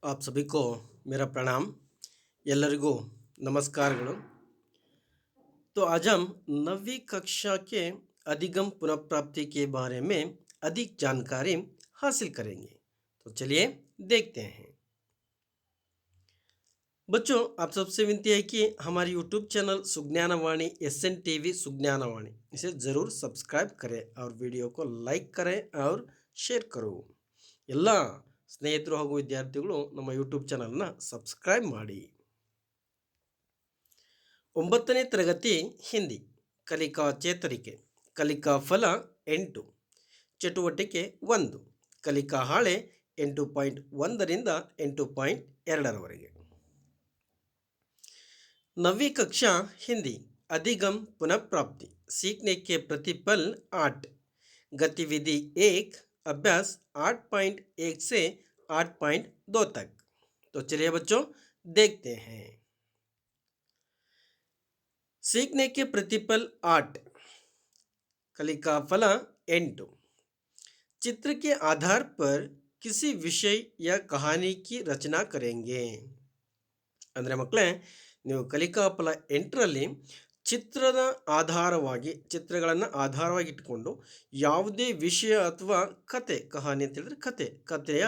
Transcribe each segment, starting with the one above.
आप सभी को मेरा प्रणाम। ಎಲ್ಲರಿಗೂ नमस्कारಗಳು। तो आज हम 9वीं कक्षा के अधिगम पुनः के बारे में अधिक जानकारी हासिल करेंगे। तो चलिए देखते हैं। बच्चों, आप सबसे विनती है कि हमारी यूट्यूब चैनल सुज्ञानवाणी SN TV सुज्ञानवाणी इसे ज़रूर सब्सक्राइब करें और वीडियो को लाइक करें और शेयर करो। ಎಲ್ಲ ಸ್ನೇಹಿತರು ಹಾಗೂ ವಿದ್ಯಾರ್ಥಿಗಳು ನಮ್ಮ ಯೂಟ್ಯೂಬ್ ಚಾನಲ್ನ ಸಬ್ಸ್ಕ್ರೈಬ್ ಮಾಡಿ। 9ನೇ ತರಗತಿ ಹಿಂದಿ ಕಲಿಕಾ ಚೇತರಿಕೆ ಕಲಿಕಾ ಫಲ 8 ಚಟುವಟಿಕೆ 1 ಕಲಿಕಾ ಹಾಳೆ 8.1 ರಿಂದ 8.2 9वीं कक्षा हिंदी अधिगम पुनः प्राप्ति सीखने के प्रतिपल 8 गतिविधि 1 अभ्यास 8.1 से 8.2 तक। तो चलिए बच्चों देखते हैं। सीखने के प्रतिपल 8 कलिका फल 8 चित्र के आधार पर किसी विषय या कहानी की रचना करेंगे। ಅಂದರೆ ಮಕ್ಕಳೇ, ನೀವು ಕಲಿಕಾ ಫಲ 8ರಲ್ಲಿ ಚಿತ್ರದ ಆಧಾರವಾಗಿ ಚಿತ್ರಗಳನ್ನು ಆಧಾರವಾಗಿ ಇಟ್ಟುಕೊಂಡು ಯಾವುದೇ ವಿಷಯ ಅಥವಾ ಕತೆ ಕಹಾನಿ ಅಂತ ಹೇಳಿದ್ರೆ ಕಥೆಯ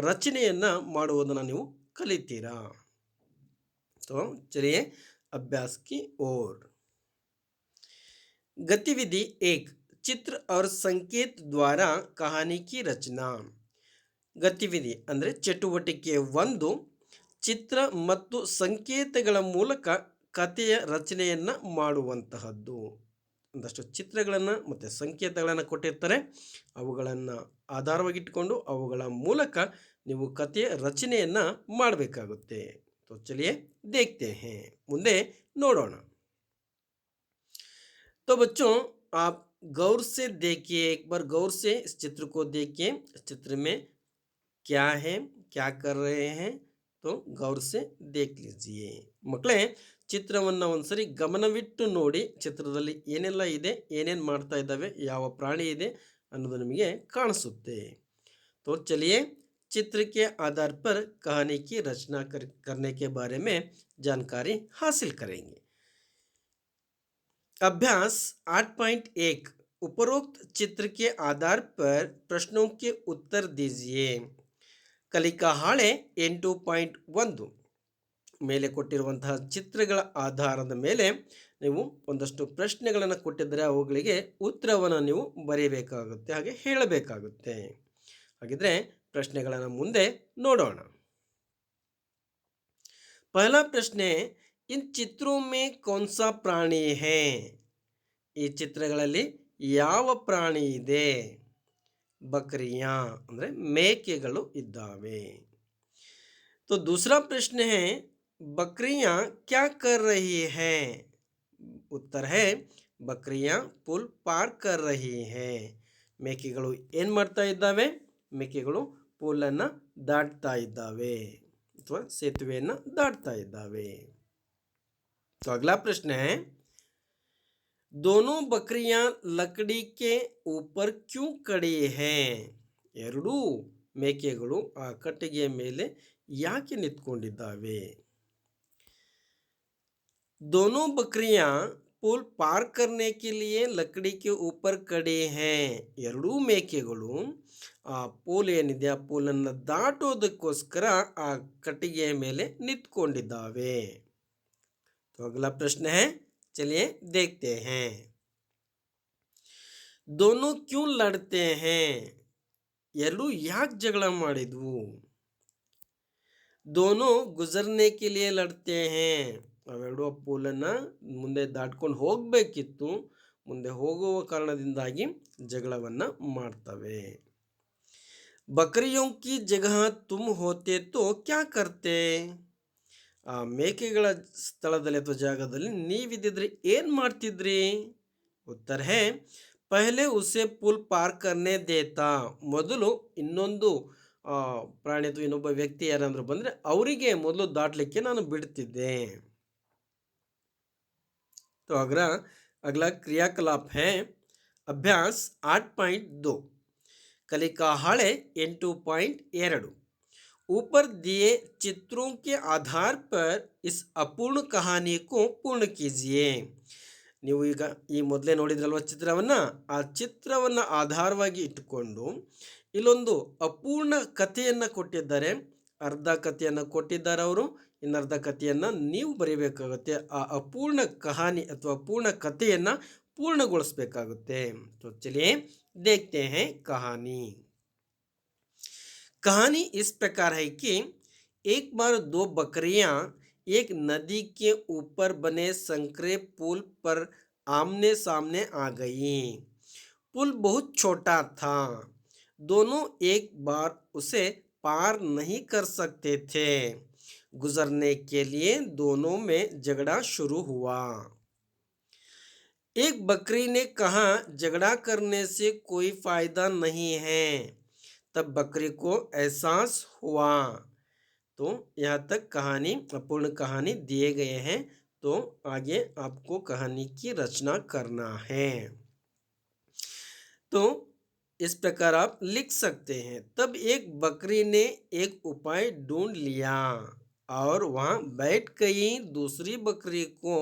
ರಚನೆಯನ್ನು ಮಾಡುವುದನ್ನು ನೀವು ಕಲಿತೀರಾ। तो चलिए अभ्यास की ओर। गतिविधि 1 चित्र और संकेत द्वारा कहानी की रचना। ಗತಿವಿಧಿ ಅಂದರೆ ಚಟುವಟಿಕೆ 1 ಚಿತ್ರ ಮತ್ತು ಸಂಕೇತಗಳ ಮೂಲಕ ಕಥೆಯ ರಚನೆಯನ್ನು ಮಾಡುವಂತಹದ್ದು। ಒಂದಷ್ಟು ಚಿತ್ರಗಳನ್ನು ಮತ್ತು ಸಂಕೇತಗಳನ್ನು ಕೊಟ್ಟಿರ್ತಾರೆ, ಅವುಗಳನ್ನು ಆಧಾರವಾಗಿಟ್ಟುಕೊಂಡು ಅವುಗಳ ಮೂಲಕ ನೀವು ಕಥೆಯ ರಚನೆಯನ್ನು ಮಾಡಬೇಕಾಗುತ್ತೆ। तो चलिए देखते हैं, ಮುಂದೆ ನೋಡೋಣ। तो बच्चों आप गौर से देखिए, एक बार गौर से इस चित्र को देखिए। इस चित्र में क्या है, क्या कर रहे हैं, तो गौर से देख लीजिए। ಮಕ್ಕಳೇ, ಚಿತ್ರವನ್ನು ಒಂದ್ಸರಿ ಗಮನವಿಟ್ಟು ನೋಡಿ, ಚಿತ್ರದಲ್ಲಿ ಏನೆಲ್ಲ ಇದೆ, ಏನೇನು ಮಾಡ್ತಾ ಇದ್ದಾವೆ, ಯಾವ ಪ್ರಾಣಿ ಇದೆ ಅನ್ನೋದು ನಿಮಗೆ ಕಾಣಿಸುತ್ತೆ। तो चलिए चित्र के आधार पर कहानी की रचना करने के बारे में जानकारी हासिल करेंगे। अभ्यास 8.1 उपरोक्त चित्र के आधार पर प्रश्नों के उत्तर दीजिए। ಕಲಿಕಾ ಹಾಳೆ 8.1 ಮೇಲೆ ಕೊಟ್ಟಿರುವಂತಹ ಚಿತ್ರಗಳ ಆಧಾರದ ಮೇಲೆ ನೀವು ಒಂದಷ್ಟು ಪ್ರಶ್ನೆಗಳನ್ನು ಕೊಟ್ಟಿದ್ದರೆ ಅವುಗಳಿಗೆ ಉತ್ತರವನ್ನು ನೀವು ಬರೆಯಬೇಕಾಗುತ್ತೆ, ಹಾಗೆ ಹೇಳಬೇಕಾಗುತ್ತೆ। ಹಾಗಿದ್ರೆ ಪ್ರಶ್ನೆಗಳನ್ನು ಮುಂದೆ ನೋಡೋಣ। पहला प्रश्न है, इन चित्रों में कौन सा प्राणी है? ಈ ಚಿತ್ರಗಳಲ್ಲಿ ಯಾವ ಪ್ರಾಣಿ ಇದೆ? बकरियां ಅಂದರೆ ಮೇಕೆಗಳು ಇದ್ದಾವೆ। तो दूसरा प्रश्न है, बकरियां क्या कर रही हैं? उत्तर है, बकरियां पुल पार कर रही हैं। ಮೇಕೆಗಳು ಏನು ಮಾಡ್ತಾ ಇದ್ದಾವೆ? ಮೇಕೆಗಳು ಪುಲ್ಲನ್ನು ದಾಟ್ತಾ ಇದ್ದಾವೆ ಅಥವಾ ಸೇತುವೆಯನ್ನು ದಾಟ್ತಾ ಇದ್ದಾವೆ। तो अगला प्रश्न है, दोनों बकरियां लकड़ी के ऊपर क्यों खड़ी हैं? ಎರಡೂ ಮೇಕೆಗಳು ಆ ಕಟ್ಟಿಗೆಯ ಮೇಲೆ ಯಾಕೆ ನಿಂತ್ಕೊಂಡಿದ್ದಾವೆ? दोनों बकरियां पुल पार करने के लिए लकड़ी के ऊपर खड़ी हैं। ಎರಡೂ ಮೇಕೆಗಳು ಆ ಪೋಲ್ ಏನಿದೆ ಆ ಪೋಲನ್ನು ದಾಟೋದಕ್ಕೋಸ್ಕರ ಆ ಕಟ್ಟಿಗೆಯ ಮೇಲೆ ನಿಂತ್ಕೊಂಡಿದ್ದಾವೆ। तो अगला प्रश्न है, चलिए देखते हैं। दोनों क्यों लड़ते हैं? ಎರಡೂ ಯಾಕೆ ಜಗಳ ಮಾಡಿದ್ವು? दोनों गुजरने के लिए लड़ते हैं। ಅವೆರಡು ಪೋಲನ್ನು ಮುಂದೆ ದಾಟ್ಕೊಂಡು ಹೋಗಬೇಕಿತ್ತು, ಮುಂದೆ ಹೋಗುವ ಕಾರಣದಿಂದಾಗಿ ಜಗಳವನ್ನು ಮಾಡ್ತವೆ। बकरियों की जगह तुम होते तो क्या करते? ಆ ಮೇಕೆಗಳ ಸ್ಥಳದಲ್ಲಿ ಅಥವಾ ಜಾಗದಲ್ಲಿ ನೀವಿದ್ದಿದ್ರೆ ಏನು ಮಾಡ್ತಿದ್ರಿ? ಉತ್ತರ है, पहले उसे पुल पार करने देता। ಮೊದಲು ಇನ್ನೊಂದು ಪ್ರಾಣಿ ಅಥವಾ ಇನ್ನೊಬ್ಬ ವ್ಯಕ್ತಿ ಯಾರಾದರೂ ಬಂದರೆ ಅವರಿಗೆ ಮೊದಲು ದಾಟಲಿಕ್ಕೆ ನಾನು ಬಿಡ್ತಿದ್ದೆ। तो अगला क्रियाकलाप है अभ्यास 8.2 ಕಲಿಕಾ ಹಾಳೆ 8.2 ऊपर दिए चित्रों के आधार पर इस अपूर्ण कहानी को पूर्ण कीजिए. ನೀವು ಈಗ ಈ ಮೊದಲೇ ನೋಡಿದ್ರಲ್ವ ಚಿತ್ರವನ್ನು, ಆ ಚಿತ್ರವನ್ನು ಆಧಾರವಾಗಿ ಇಟ್ಟುಕೊಂಡು ಇಲ್ಲೊಂದು ಅಪೂರ್ಣ ಕಥೆಯನ್ನು ಕೊಟ್ಟಿದ್ದಾರೆ. ಅರ್ಧ ಕಥೆಯನ್ನು ಕೊಟ್ಟಿದ್ದಾರೆ ಅವರು, ಇನ್ನರ್ಧ ಕಥೆಯನ್ನು ನೀವು ಬರೀಬೇಕಾಗುತ್ತೆ. ಆ ಅಪೂರ್ಣ ಕಹಾನಿ ಅಥವಾ ಅಪೂರ್ಣ ಕಥೆಯನ್ನು पूर्णಗೊಳಿಸಬೇಕಾಗುತ್ತೆ. तो चलिए देखते हैं कहानी. कहानी इस प्रकार है कि एक बार दो बकरियां एक नदी के ऊपर बने संकरे पुल पर आमने सामने आ गईं. पुल बहुत छोटा था. दोनों एक बार उसे पार नहीं कर सकते थे. गुजरने के लिए दोनों में झगड़ा शुरू हुआ. एक बकरी ने कहा, झगड़ा करने से कोई फायदा नहीं है. तब बकरी को एहसास हुआ. तो यहाँ तक कहानी, अपूर्ण कहानी दिए गए हैं. तो आगे आपको कहानी की रचना करना है. तो इस प्रकार आप लिख सकते हैं. तब एक बकरी ने एक उपाय ढूंढ लिया और वहां बैठ गई. दूसरी बकरी को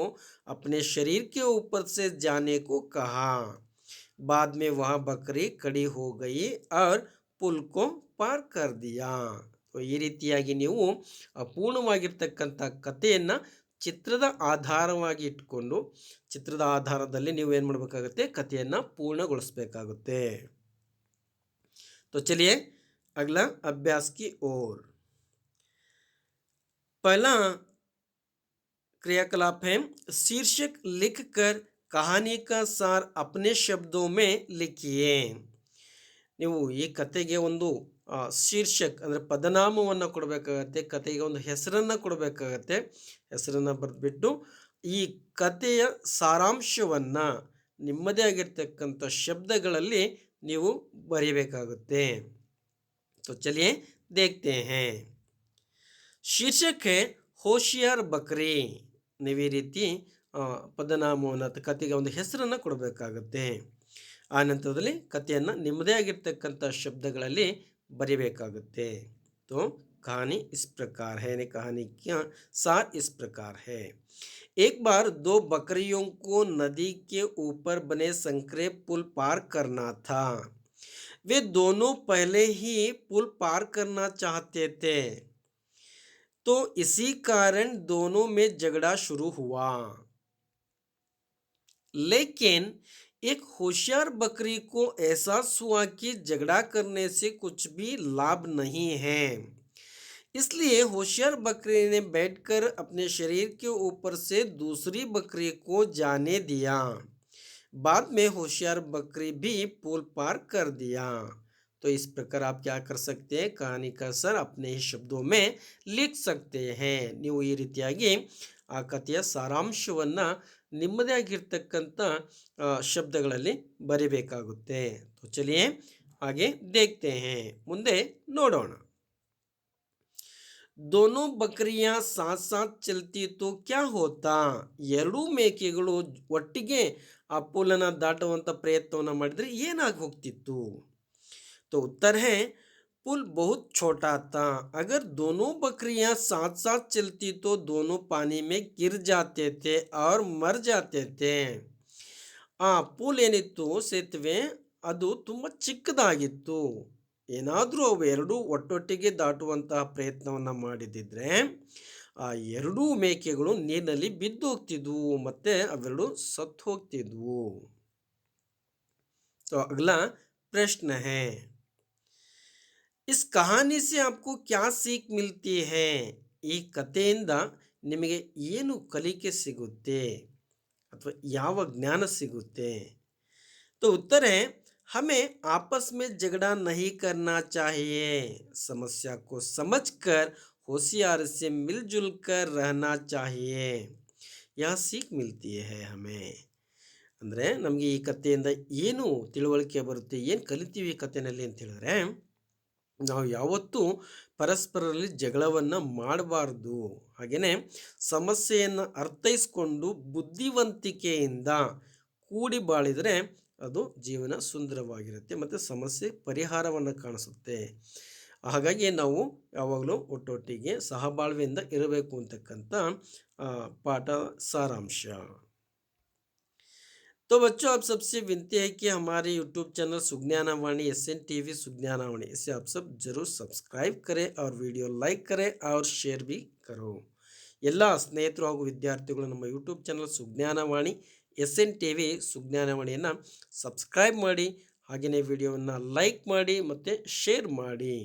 अपने शरीर के ऊपर से जाने को कहा. बाद में वह बकरी खड़ी हो गई और पुल को पार कर दिया. ಈ ರೀತಿಯಾಗಿ ನೀವು ಅಪೂರ್ಣವಾಗಿರ್ತಕ್ಕಂಥ ಕಥೆಯನ್ನು ಚಿತ್ರದ ಆಧಾರವಾಗಿ ಇಟ್ಕೊಂಡು ಚಿತ್ರದ ಆಧಾರದಲ್ಲಿ ನೀವು ಏನು ಮಾಡಬೇಕಾಗುತ್ತೆ, ಕಥೆಯನ್ನು ಪೂರ್ಣಗೊಳಿಸಬೇಕಾಗುತ್ತೆ. तो चलिए अगला अभ्यास की ओर. पहला क्रियाकलाप है शीर्षक लिखकर कहानी का सार अपने शब्दों में लिखिए. ನೀವು ಈ ಕತೆಗೆ ಒಂದು ಶೀರ್ಷಕ್ ಅಂದರೆ ಪದನಾಮವನ್ನು ಕೊಡಬೇಕಾಗತ್ತೆ. ಕತೆಗೆ ಒಂದು ಹೆಸರನ್ನು ಕೊಡಬೇಕಾಗತ್ತೆ. ಹೆಸರನ್ನು ಬರೆದ್ಬಿಟ್ಟು ಈ ಕತೆಯ ಸಾರಾಂಶವನ್ನು ನಿಮ್ಮದೇ ಆಗಿರ್ತಕ್ಕಂಥ ಶಬ್ದಗಳಲ್ಲಿ ನೀವು ಬರೀಬೇಕಾಗುತ್ತೆ. तो चलिए देखते हैं. शीर्षक है होशियार बकरी. ನೀವು ಈ ರೀತಿ ಪದನಾಮವನ್ನು ಅಥವಾ ಕತೆಗೆ ಒಂದು ಹೆಸರನ್ನು ಕೊಡಬೇಕಾಗುತ್ತೆ. ಆ ನಂತರದಲ್ಲಿ ಕಥೆಯನ್ನು ನಿಮ್ಮದೇ ಆಗಿರ್ತಕ್ಕಂಥ ಶಬ್ದಗಳಲ್ಲಿ ಬರೀಬೇಕಾಗುತ್ತೆ. तो कहानी इस प्रकार है, यानी कहानी का सार इस प्रकार है. एक बार दो बकरियों को नदी के ऊपर बने संकरे पुल पार करना था. वे दोनों पहले ही पुल पार करना चाहते थे, तो इसी कारण दोनों में झगड़ा शुरू हुआ. लेकिन एक होशियार बकरी को एहसास हुआ कि झगड़ा करने से कुछ भी लाभ नहीं है. इसलिए होशियार बकरी ने बैठकर अपने शरीर के ऊपर से दूसरी बकरी को जाने दिया. बाद में होशियार बकरी भी पुल पार कर दिया. तो इस प्रकार आप क्या कर सकते हैं, कहानी का सर अपने ही शब्दों में लिख सकते हैं. ನೀವು ಈ ರೀತಿಯಾಗಿ ಆ ಕಥೆಯ ಸಾರಾಂಶವನ್ನು ನಿಮ್ಮದೇ ಆಗಿರ್ತಕ್ಕಂಥ ಶಬ್ದಗಳಲ್ಲಿ ಬರೀಬೇಕಾಗುತ್ತೆ. तो चलिए आगे देखते हैं. ಮುಂದೆ ನೋಡೋಣ. दोनों बकरियां साथ साथ चलती तो क्या होता. ಎರಡೂ ಮೇಕೆಗಳು ಒಟ್ಟಿಗೆ ಆ ಪುಲನ್ನು ದಾಟುವಂಥ ಪ್ರಯತ್ನವನ್ನು ಮಾಡಿದರೆ ಏನಾಗಿ ಹೋಗ್ತಿತ್ತು. तो उत्तर है पुल बहुत छोटा था. अगर दोनों बकरियां साथ साथ चलती तो दोनों पानी में गिर जाते थे और मर जाते थे. ಆ ಪುಲ್ ಏನಿತ್ತು, ಸೇತುವೆ, ಅದು ತುಂಬ ಚಿಕ್ಕದಾಗಿತ್ತು. ಏನಾದರೂ ಅವು ಎರಡೂ ಒಟ್ಟೊಟ್ಟಿಗೆ ದಾಟುವಂತಹ ಪ್ರಯತ್ನವನ್ನು ಮಾಡಿದಿದ್ರೆ ಆ ಎರಡೂ ಮೇಕೆಗಳು ನೀರಿನಲ್ಲಿ ಬಿದ್ದು ಹೋಗ್ತಿದ್ವು ಮತ್ತು ಅವೆರಡು ಸತ್ತು ಹೋಗ್ತಿದ್ವು. तो अगला प्रश्न है, इस कहानी से आपको क्या सीख मिलती है. ಈ ಕಥೆಯಿಂದ ನಿಮಗೆ ಏನು ಕಲಿಕೆ ಸಿಗುತ್ತೆ ಅಥವಾ ಯಾವ ಜ್ಞಾನ ಸಿಗುತ್ತೆ. तो उत्तर है हमें आपस में झगड़ा नहीं करना चाहिए. समस्या को समझकर होशियार से मिलजुल कर रहना चाहिए. यह सीख मिलती है हमें. ಅಂದರೆ ನಮಗೆ ಈ ಕಥೆಯಿಂದ ಏನು ತಿಳುವಳಿಕೆ ಬರುತ್ತೆ, ಏನು ಕಲಿತೀವಿ ಈ ಕಥೆಯಲ್ಲಿ ಅಂತ ಹೇಳಿದ್ರೆ, ನಾವು ಯಾವತ್ತೂ ಪರಸ್ಪರರಲ್ಲಿ ಜಗಳವನ್ನು ಮಾಡಬಾರ್ದು. ಹಾಗೆಯೇ ಸಮಸ್ಯೆಯನ್ನು ಅರ್ಥೈಸ್ಕೊಂಡು ಬುದ್ಧಿವಂತಿಕೆಯಿಂದ ಕೂಡಿ ಬಾಳಿದರೆ ಅದು ಜೀವನ ಸುಂದರವಾಗಿರುತ್ತೆ ಮತ್ತು ಸಮಸ್ಯೆ ಪರಿಹಾರವನ್ನು ಕಾಣಿಸುತ್ತೆ. ಹಾಗಾಗಿ ನಾವು ಯಾವಾಗಲೂ ಒಟ್ಟೊಟ್ಟಿಗೆ ಸಹಬಾಳ್ವೆಯಿಂದ ಇರಬೇಕು ಅಂತಕ್ಕಂಥ ಪಾಠ ಸಾರಾಂಶ. तो बच्चों आप सबसे विनती है कि हमारे यूट्यूब चैनल सुज्ञानावाणी SN TV सुज्ञानावाणी इसे आप सब जरूर सब्सक्राइब करें और वीडियो लाइक करें और शेयर भी करो. ಎಲ್ಲ ಸ್ನೇಹಿತರು ಹಾಗೂ ವಿದ್ಯಾರ್ಥಿಗಳು ನಮ್ಮ YouTube channel Sujnanavani SN TV ಸುಜ್ಞಾನವಾಣಿಯನ್ನು ಸಬ್ಸ್ಕ್ರೈಬ್ ಮಾಡಿ, ಹಾಗೆಯೇ ವಿಡಿಯೋವನ್ನು ಲೈಕ್ ಮಾಡಿ ಮತ್ತು ಶೇರ್ ಮಾಡಿ.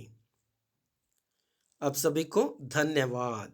आप सभी को धन्यवाद.